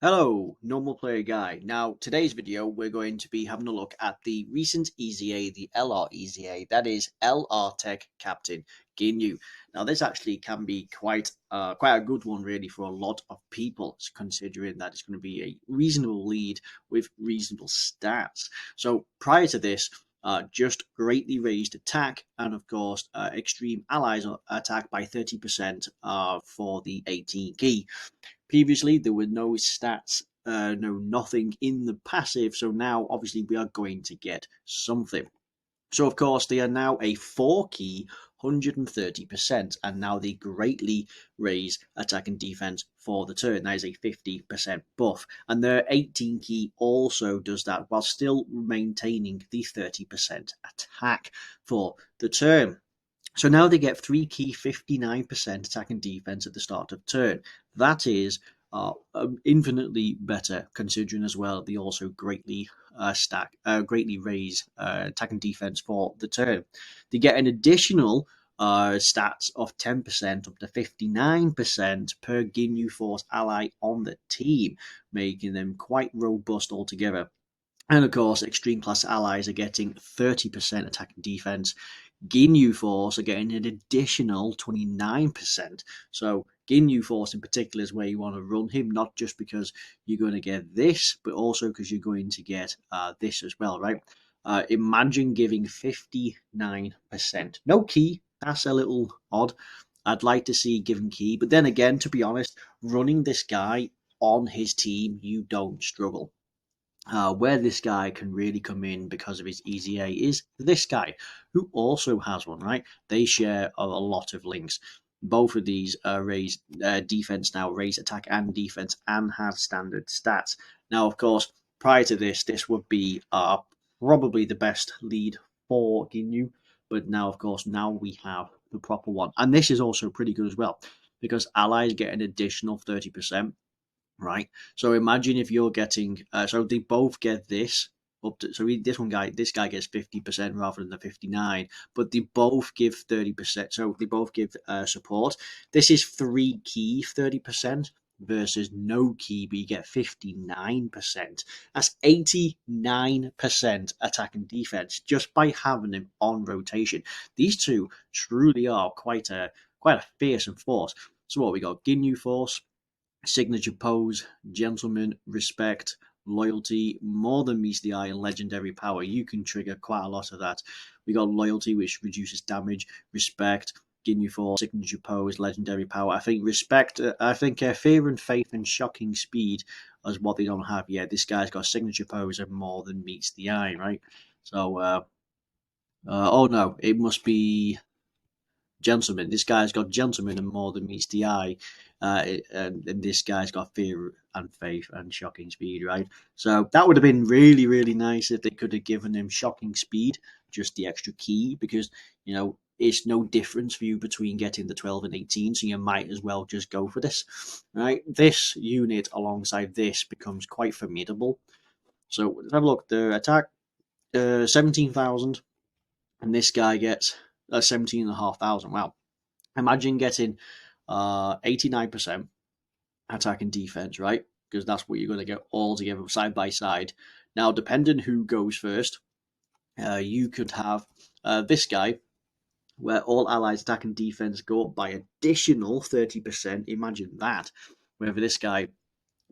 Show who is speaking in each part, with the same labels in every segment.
Speaker 1: Hello, normal player guy. Now, today's video, we're going to be having a look at the recent EZA, the LR EZA, that is LR Tech Captain Ginyu. Now, this actually can be quite a good one, really, for a lot of people, considering that it's going to be a reasonable lead with reasonable stats. So, prior to this, just greatly raised attack, and of course, extreme allies attack by 30% for the 18 key. Previously, there were no stats, nothing in the passive, so now obviously we are going to get something. So, of course, they are now a 4 key, 130%, and now they greatly raise attack and defense for the turn. That is a 50% buff. And their 18 key also does that while still maintaining the 30% attack for the turn. So now they get 3 key 59% attack and defense at the start of turn. That is infinitely better, considering as well they also greatly greatly raise attack and defense for the turn. They get an additional stats of 10% up to 59% per Ginyu Force ally on the team, making them quite robust altogether. And of course, extreme class allies are getting 30% attack and defense. Ginyu Force are getting an additional 29%. So Ginyu Force in particular is where you want to run him, not just because you're going to get this, but also because you're going to get this as well, right? Imagine giving 59%. No key, that's a little odd. I'd like to see given key, but then again, to be honest, running this guy on his team, you don't struggle. Where this guy can really come in because of his EZA is this guy, who also has one, right? They share a lot of links. Both of these raise defense now, raise attack and defense, and have standard stats. Now, of course, prior to this, this would be probably the best lead for Ginyu, but now, of course, now we have the proper one. And this is also pretty good as well, because allies get an additional 30%. Right. So imagine if you're getting, so they both get this up to, so this guy gets 50% rather than the 59, but they both give 30%. So they both give support. This is 3 key 30% versus no key, but you get 59%. That's 89% attack and defense just by having him on rotation. These two truly are quite a fearsome force. So what we got? Ginyu Force, signature pose, gentleman, respect, loyalty, more than meets the eye, and legendary power. You can trigger quite a lot of that. We got loyalty, which reduces damage, respect, Ginyu Force, signature pose, legendary power. I think respect, fear and faith and shocking speed is what they don't have yet. This guy's got signature pose and more than meets the eye, right? So, oh no, it must be gentleman. This guy's got gentleman and more than meets the eye, and this guy's got fear and faith and shocking speed, right? So that would have been really, really nice if they could have given him shocking speed, just the extra key, because it's no difference for you between getting the 12 and 18, so you might as well just go for this, right? This unit alongside this becomes quite formidable. So let's have a look. The attack, 17,000, and this guy gets 17,500. Wow. Imagine getting 89% attack and defense, right? Because that's what you're going to get all together side by side. Now, depending who goes first, you could have this guy, where all allies attack and defense go up by additional 30%. Imagine that. Wherever this guy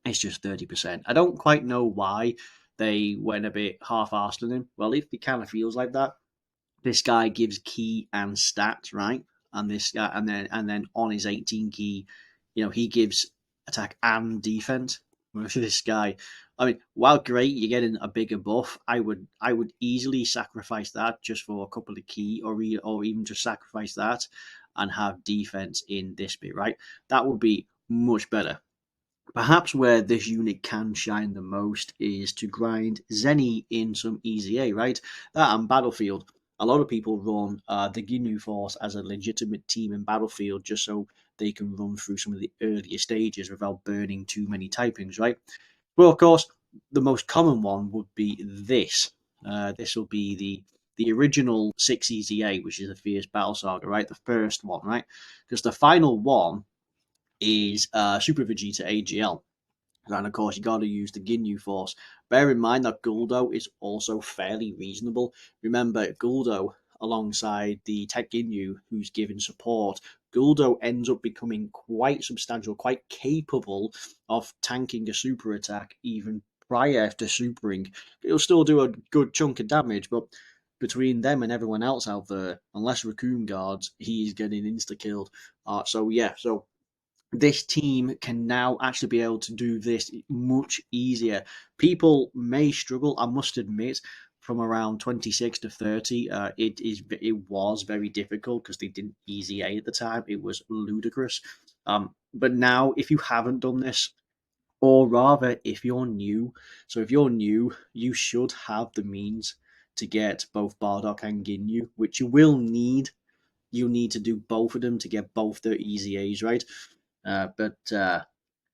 Speaker 1: is just 30%. I don't quite know why they went a bit half-arsed on him. Well, if it kind of feels like that, this guy gives key and stats, right? And this guy, and then on his 18 key, he gives attack and defense. This guy, I mean, while great, you're getting a bigger buff. I would easily sacrifice that just for a couple of key, or even just sacrifice that and have defense in this bit, right? That would be much better. Perhaps where this unit can shine the most is to grind Zenny in some EZA, right? That and Battlefield. A lot of people run the Ginyu Force as a legitimate team in Battlefield just so they can run through some of the earlier stages without burning too many typings, right? Well, of course, the most common one would be this. This will be the original 6 EZA, which is the Fierce Battle Saga, right? The first one, right? Because the final one is Super Vegeta AGL. And of course, you got to use the Ginyu Force. Bear in mind that Guldo is also fairly reasonable. Remember, Guldo, alongside the Tech Ginyu, who's given support, Guldo ends up becoming quite substantial, quite capable of tanking a super attack even prior to supering. It'll still do a good chunk of damage, but between them and everyone else out there, unless Raccoon guards, he's getting insta killed. So this team can now actually be able to do this much easier. People may struggle, I must admit, from around 26 to 30. It was very difficult because they didn't easy A at the time. It was ludicrous. But now, if you haven't done this, or rather, if you're new, so if you're new, you should have the means to get both Bardock and Ginyu, which you will need. You need to do both of them to get both their easy A's, right? But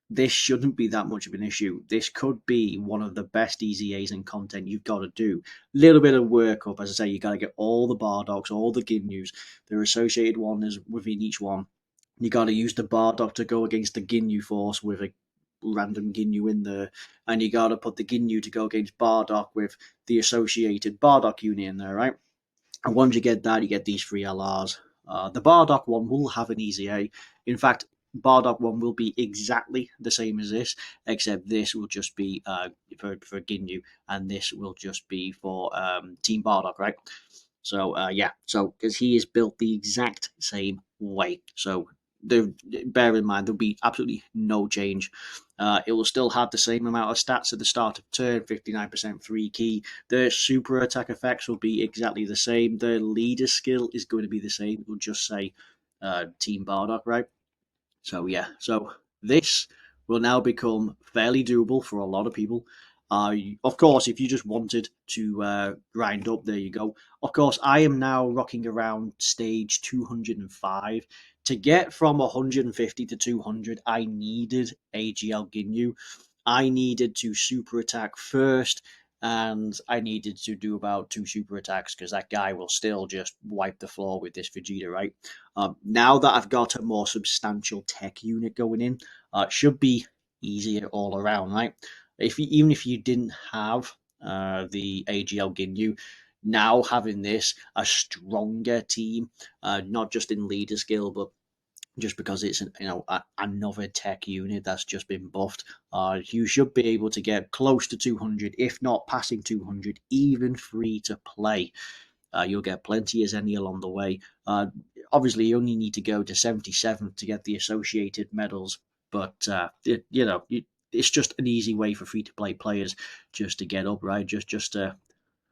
Speaker 1: this shouldn't be that much of an issue. This could be one of the best easy A's and content you've got to do. Little bit of work up, as I say, you got to get all the Bardocks, all the Ginyus, their associated ones within each one. You got to use the Bardock to go against the Ginyu Force with a random Ginyu in there, and you got to put the Ginyu to go against Bardock with the associated Bardock unit in there, right? And once you get that, you get these three LRs. The Bardock one will have an easy A. In fact, Bardock one will be exactly the same as this, except this will just be for Ginyu, and this will just be for Team Bardock, right? So because he is built the exact same way, so bear in mind there'll be absolutely no change. It will still have the same amount of stats at the start of turn, 59% free key. The super attack effects will be exactly the same. The leader skill is going to be the same. It will just say Team Bardock, right? So this will now become fairly doable for a lot of people. Of course, if you just wanted to grind up, there you go. Of course, I am now rocking around stage 205. To get from 150 to 200, I needed AGL Ginyu. I needed to super attack first, and I needed to do about 2 super attacks because that guy will still just wipe the floor with this Vegeta, right? Now that I've got a more substantial tech unit going in, it should be easier all around, right? Even if you didn't have the AGL Ginyu, now having this a stronger team, not just in leader skill, but just because it's another tech unit that's just been buffed, you should be able to get close to 200, if not passing 200, even free to play. You'll get plenty as any along the way. Obviously, you only need to go to 77 to get the associated medals, but it's just an easy way for free to play players just to get up, right? Just to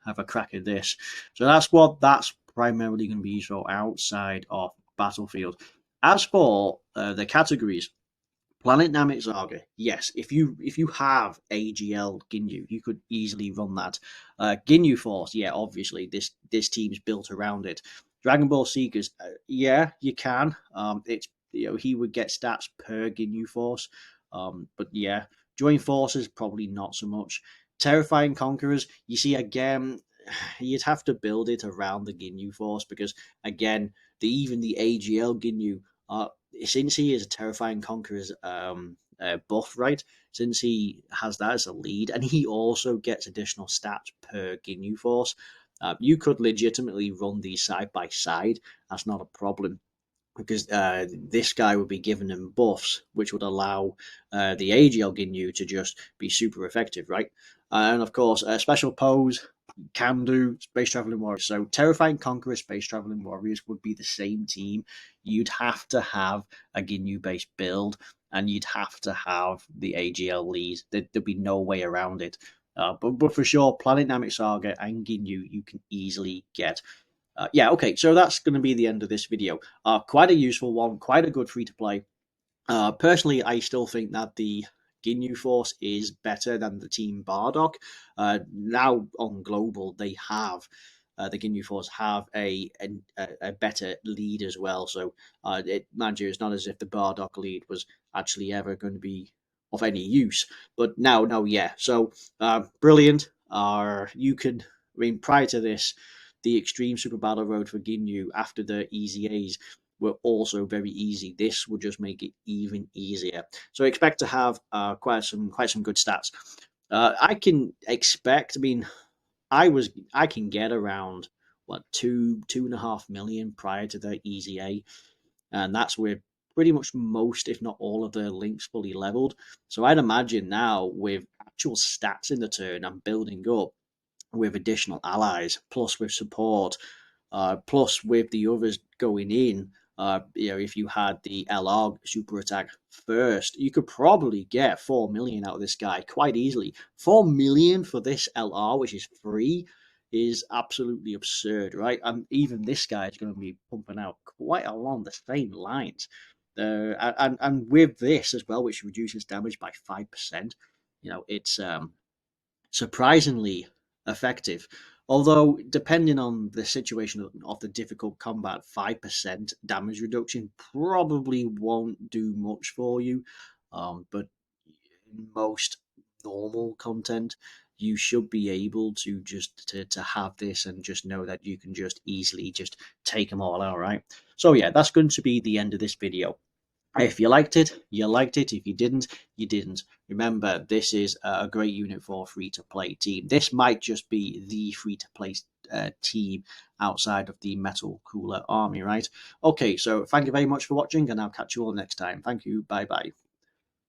Speaker 1: have a crack at this. So that's primarily going to be used for outside of Battlefield. As for the categories, Planet Namek Saga, yes. If you have AGL Ginyu, you could easily run that. Ginyu Force, yeah, obviously this team's built around it. Dragon Ball Seekers, yeah, you can. It's he would get stats per Ginyu Force, but yeah, Join Forces probably not so much. Terrifying Conquerors, you see again, you'd have to build it around the Ginyu Force because again, even the AGL Ginyu since he is a Terrifying Conqueror's buff, right? Since he has that as a lead, and he also gets additional stats per Ginyu Force, you could legitimately run these side by side. That's not a problem because this guy would be giving him buffs, which would allow the AGL Ginyu to just be super effective, right? And of course, special pose can do Space Traveling Warriors. So Terrifying Conqueror, Space Traveling Warriors would be the same team. You'd have to have a Ginyu based build, and you'd have to have the AGL lead. There'd be no way around it. But for sure, Planet Namek Saga and Ginyu you can easily get. Okay, so that's going to be the end of this video. Quite a useful one, quite a good free to play. Personally, I still think that the Ginyu Force is better than the Team Bardock. Now on global, they have the Ginyu Force have a better lead as well. So, mind you, it's not as if the Bardock lead was actually ever going to be of any use. But now, no, yeah. So, brilliant. You can, I mean, prior to this, the Extreme Super Battle Road for Ginyu after the Easy A's were also very easy. This will just make it even easier. So expect to have quite some good stats. I can expect. I mean, I can get around what 2.5 million prior to the Easy A, and that's with pretty much most, if not all, of their links fully leveled. So I'd imagine now with actual stats in the turn and building up with additional allies, plus with support, plus with the others going in. If you had the LR super attack first, you could probably get 4 million out of this guy quite easily. 4 million for this LR, which is free, is absolutely absurd, right? And even this guy is going to be pumping out quite along the same lines. And with this as well, which reduces damage by 5%, it's surprisingly effective. Although, depending on the situation of the difficult combat, 5% damage reduction probably won't do much for you. But in most normal content, you should be able to just to have this and just know that you can just easily just take them all out, right? So yeah, that's going to be the end of this video. If you liked it, you liked it. If you didn't, you didn't. Remember, this is a great unit for a free-to-play team. This might just be the free-to-play team outside of the Metal Cooler Army, right? Okay, so thank you very much for watching, and I'll catch you all next time. Thank you. Bye-bye.